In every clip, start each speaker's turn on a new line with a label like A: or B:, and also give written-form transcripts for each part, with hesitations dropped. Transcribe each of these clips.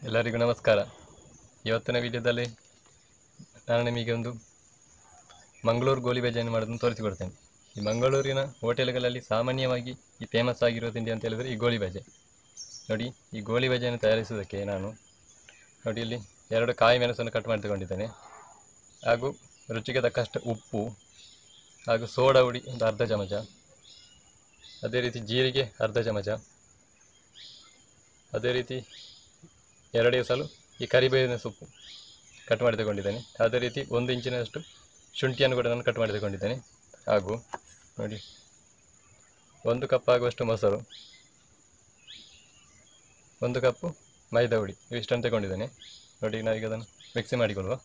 A: ಎಲ್ಲರಿಗೂ ನಮಸ್ಕಾರ. ಇವತ್ತಿನ ವಿಡಿಯೋದಲ್ಲಿ ನಾನು ನಿಮಗೆ ಒಂದು ಮಂಗಳೂರು ಗೋಳಿ ಬಜೆಯನ್ನು ಮಾಡೋದನ್ನು ತೋರಿಸಿಕೊಡ್ತೇನೆ. ಈ ಮಂಗಳೂರಿನ ಹೋಟೆಲ್ಗಳಲ್ಲಿ ಸಾಮಾನ್ಯವಾಗಿ ಈ ಫೇಮಸ್ ಆಗಿರೋ ತಿಂಡಿ ಅಂತ ಹೇಳಿದರೆ ಈ ಗೋಳಿ ಬಜೆ. ನೋಡಿ, ಈ ಗೋಳಿ ಬಜೆಯನ್ನು ತಯಾರಿಸುವುದಕ್ಕೆ ನಾನು ನೋಡಿ ಇಲ್ಲಿ 2 ಕಾಯಿ ಮೆಣಸನ್ನು ಕಟ್ ಮಾಡಿ ತಗೊಂಡಿದ್ದೇನೆ, ಹಾಗೂ ರುಚಿಗೆ ತಕ್ಕಷ್ಟು ಉಪ್ಪು, ಹಾಗೂ ಸೋಡಾ ಹುಡಿ ಒಂದು ಅರ್ಧ ಚಮಚ, ಅದೇ ರೀತಿ ಜೀರಿಗೆ ಅರ್ಧ ಚಮಚ, ಅದೇ ರೀತಿ 2 ಎಸಳು ಈ ಕರಿಬೇವಿನ ಸೊಪ್ಪು ಕಟ್ ಮಾಡಿ ತಗೊಂಡಿದ್ದೇನೆ. ಅದೇ ರೀತಿ 1 ಇಂಚಿನಷ್ಟು ಶುಂಠಿಯನ್ನು ಕೂಡ ನಾನು ಕಟ್ ಮಾಡಿ ತಗೊಂಡಿದ್ದೇನೆ. ಹಾಗೂ ನೋಡಿ 1 ಕಪ್ ಆಗುವಷ್ಟು ಮೊಸರು, 1 ಕಪ್ಪು ಮೈದಾ ಹುಡಿ, ಇವಿಷ್ಟನ್ನು ತಗೊಂಡಿದ್ದೇನೆ. ನೋಡಿ, ನಾವೀಗ ಅದನ್ನು ಮಿಕ್ಸಿ ಮಾಡಿಕೊಳ್ಳುವ.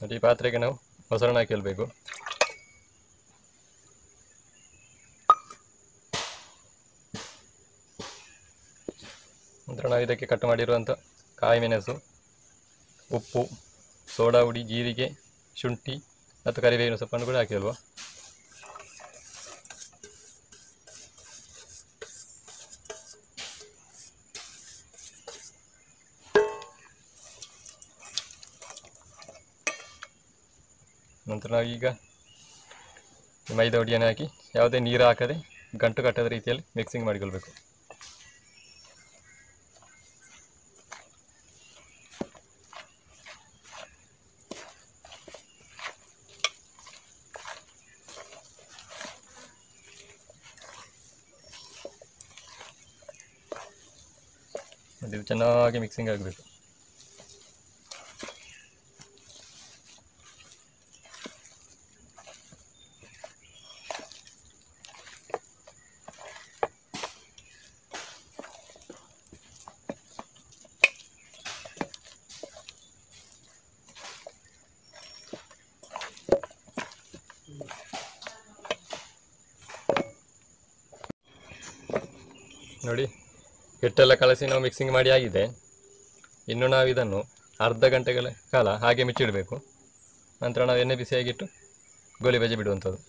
A: ನೋಡಿ, ಈ ಪಾತ್ರೆಗೆ ನಾವು ಮೊಸರನ್ನ ಹಾಕಿಲ್ಬೇಕು. ನಂತರ ನಾವು ಇದಕ್ಕೆ ಕಟ್ ಮಾಡಿರುವಂಥ ಕಾಯಿ ಮೆಣಸು, ಉಪ್ಪು, ಸೋಡಾ ಹುಡಿ, ಜೀರಿಗೆ, ಶುಂಠಿ ಮತ್ತು ಕರಿಬೇವಿನ ಸೊಪ್ಪನ್ನು ಕೂಡ ಹಾಕಿಲ್ವ. ನಂತರ ನಾವೀಗ ಮೈದಾ ಹುಡಿಯನ್ನು ಹಾಕಿ ಯಾವುದೇ ನೀರು ಹಾಕದೆ ಗಂಟು ಕಟ್ಟದ ರೀತಿಯಲ್ಲಿ ಮಿಕ್ಸಿಂಗ್ ಮಾಡಿಕೊಳ್ಬೇಕು. ಇದು ಚೆನ್ನಾಗಿ ಮಿಕ್ಸಿಂಗ್ ಆಗಬೇಕು. ನೋಡಿ, ಹಿಟ್ಟೆಲ್ಲ ಕಲಸಿ ನಾವು ಮಿಕ್ಸಿಂಗ್ ಮಾಡಿ ಆಗಿದೆ. ಇನ್ನು ನಾವು ಇದನ್ನು ಅರ್ಧ ಗಂಟೆಗಳ ಕಾಲ ಹಾಗೆ ಮುಚ್ಚಿಡಬೇಕು. ನಂತರ ನಾವು ಎಣ್ಣೆ ಬಿಸಿಯಾಗಿಟ್ಟು ಗೋಳಿ ಬಜೆ ಬಿಡುವಂಥದ್ದು.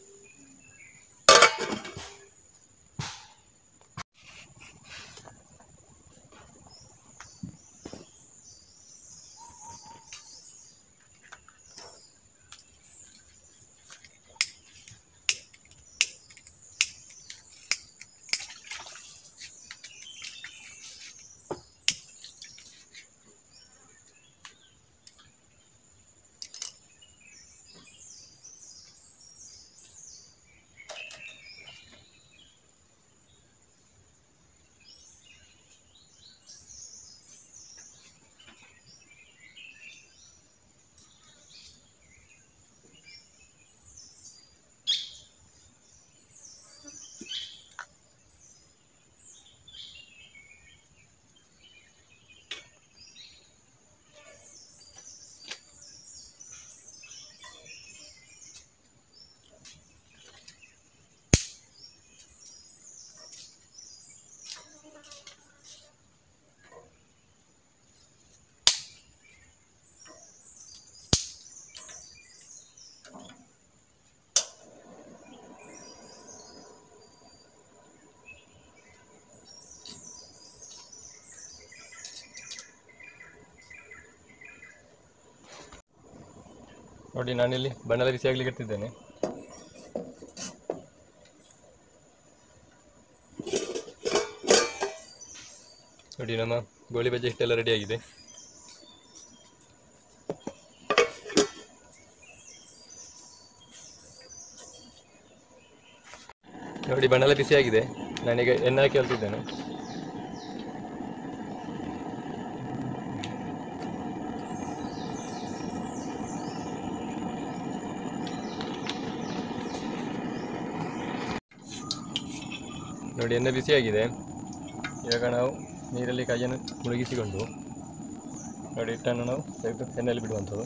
A: ನೋಡಿ, ನಾನಿಲ್ಲಿ ಬಣ್ಣದ ಬಿಸಿ ಆಗಲಿಕ್ಕೆ ಇಟ್ಟಿದ್ದೇನೆ. ನೋಡಿ, ನಮ್ಮ ಗೋಳಿ ಬಜೆ ಹಿಟ್ಟೆಲ್ಲ ರೆಡಿ ಆಗಿದೆ. ನೋಡಿ, ಬಣ್ಣದ ಬಿಸಿ ಆಗಿದೆ. ನಾನೀಗ ಎಣ್ಣೆ ಹಾಕಿ ಹೇಳ್ತಿದ್ದೇನೆ. ನೋಡಿ, ಎಣ್ಣೆ ಬಿಸಿಯಾಗಿದೆ. ಇವಾಗ ನಾವು ನೀರಲ್ಲಿ ಕೈಯನ್ನು ಮುಳುಗಿಸಿಕೊಂಡು ನೋಡಿ ಹಿಟ್ಟನ್ನು ನಾವು ತೆಗೆದು ಎಣ್ಣೆಯಲ್ಲಿ ಬಿಡುವಂಥದ್ದು.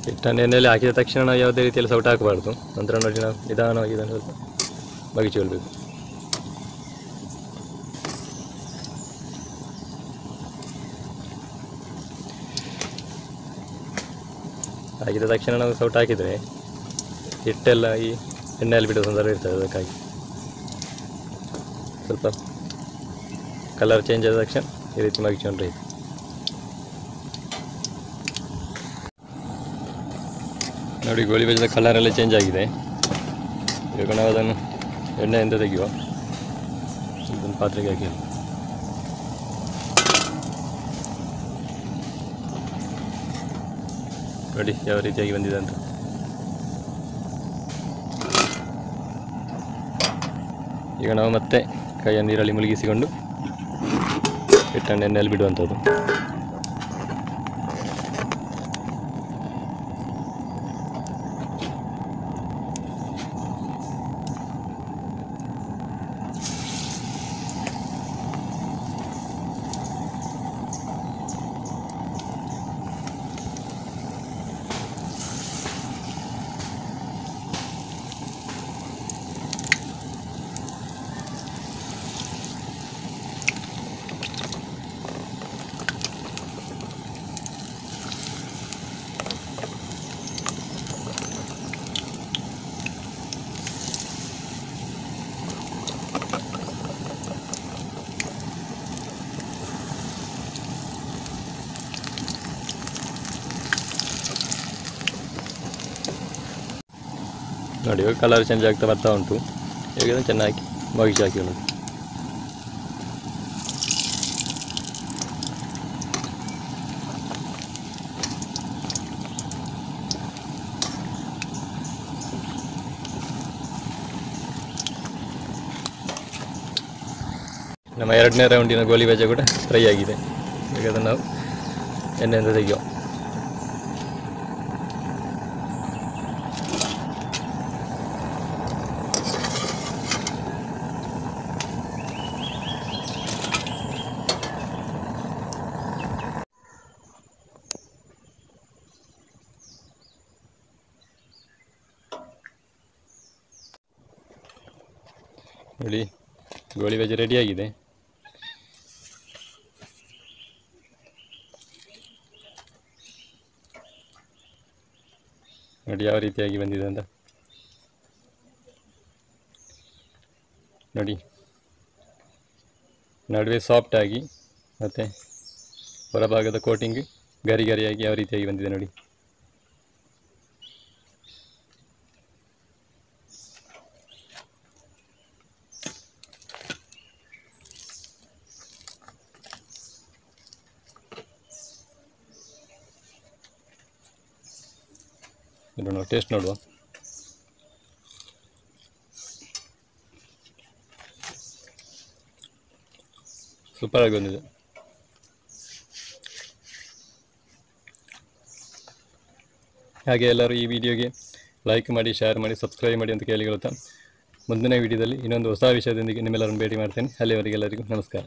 A: ಹಿಟ್ಟನ್ನು ಎಣ್ಣೆಯಲ್ಲಿ ಹಾಕಿದ ತಕ್ಷಣ ನಾವು ಯಾವುದೇ ರೀತಿಯಲ್ಲಿ ಸೌಟ್ ಹಾಕಬಾರ್ದು. ನಂತರ ನೋಡಿ ನಾವು ನಿಧಾನವಾಗಿ ಇದನ್ನು ಸ್ವಲ್ಪ ಬಗಿಸಿಕೊಳ್ಬೇಕು. ಹಾಕಿದ ತಕ್ಷಣ ನಾವು ಸೌಟ್ ಹಾಕಿದರೆ ಹಿಟ್ಟೆಲ್ಲ ಈ ಎಣ್ಣೆಯಲ್ಲಿ ಬಿಡೋ ಸಂದರ್ಭ ಇರ್ತದೆ. ಅದಕ್ಕಾಗಿ ಸ್ವಲ್ಪ ಕಲರ್ ಚೇಂಜ್ ಆದ ತಕ್ಷಣ ಈ ರೀತಿ ಮಗಿಸ್ಕೊಂಡ್ರೆ ಇದು. ನೋಡಿ ಗೋಳಿ ಬಜೆದ ಕಲರೆಲ್ಲ ಚೇಂಜ್ ಆಗಿದೆ. ಇವಾಗ ನಾವು ಅದನ್ನು ಎಣ್ಣೆಯಿಂದ ತೆಗೆಯುವ. ಇದನ್ನು ಪಾತ್ರೆಗೆ ಹಾಕಿ ನೋಡಿ ಯಾವ ರೀತಿಯಾಗಿ ಬಂದಿದೆ ಅಂತ. ಈಗ ನಾವು ಮತ್ತೆ ಕೈಯ ನೀರಲ್ಲಿ ಮುಳುಗಿಸಿಕೊಂಡು ಹಿಟ್ಟನ್ನು ಎಣ್ಣೆಯಲ್ಲಿ ಬಿಡುವಂಥದ್ದು. ನೋಡಿ ಇವಾಗ ಕಲರ್ ಚೇಂಜ್ ಆಗ್ತಾ ಬರ್ತಾ ಉಂಟು. ಈಗ ಇದನ್ನು ಚೆನ್ನಾಗಿ ಮಗಿಸಿ ಹಾಕಿಕೊಳ್ಳೋದು. ನಮ್ಮ ಎರಡನೇ ರೌಂಡಿನ ಗೋಲಿ ಬಜೆ ಕೂಡ ಫ್ರೈ ಆಗಿದೆ. ಈಗ ಅದನ್ನು ನಾವು ಎಣ್ಣೆಯಿಂದ ತೆಗೆಯುವ. ನೋಡಿ ಗೋಳಿ ಬಜೆ ರೆಡಿಯಾಗಿದೆ. ನೋಡಿ ಯಾವ ರೀತಿಯಾಗಿ ಬಂದಿದೆ ಅಂತ. ನೋಡಿ ನಡುವೆ ಸಾಫ್ಟ್ ಆಗಿ ಮತ್ತು ಹೊರಭಾಗದ ಕೋಟಿಂಗ್ ಗರಿ ಗರಿಯಾಗಿ ಯಾವ ರೀತಿಯಾಗಿ ಬಂದಿದೆ ನೋಡಿ. ಇದನ್ನು ಟೇಸ್ಟ್ ನೋಡುವ. ಸೂಪರ್ ಆಗಿ ಬಂದಿದೆ. ಹಾಗೆ ಎಲ್ಲರೂ ಈ ವಿಡಿಯೋಗೆ ಲೈಕ್ ಮಾಡಿ, ಶೇರ್ ಮಾಡಿ, ಸಬ್ಸ್ಕ್ರೈಬ್ ಮಾಡಿ ಅಂತ ಕೇಳಿಕೊಳ್ಳುತ್ತಾ ಮುಂದಿನ ವಿಡಿಯೋದಲ್ಲಿ ಇನ್ನೊಂದು ಹೊಸ ವಿಷಯದೊಂದಿಗೆ ನಿಮ್ಮೆಲ್ಲರನ್ನು ಭೇಟಿ ಮಾಡ್ತೇನೆ. ಅಲ್ಲಿವರೆಗೆ ಎಲ್ಲರಿಗೂ ನಮಸ್ಕಾರ.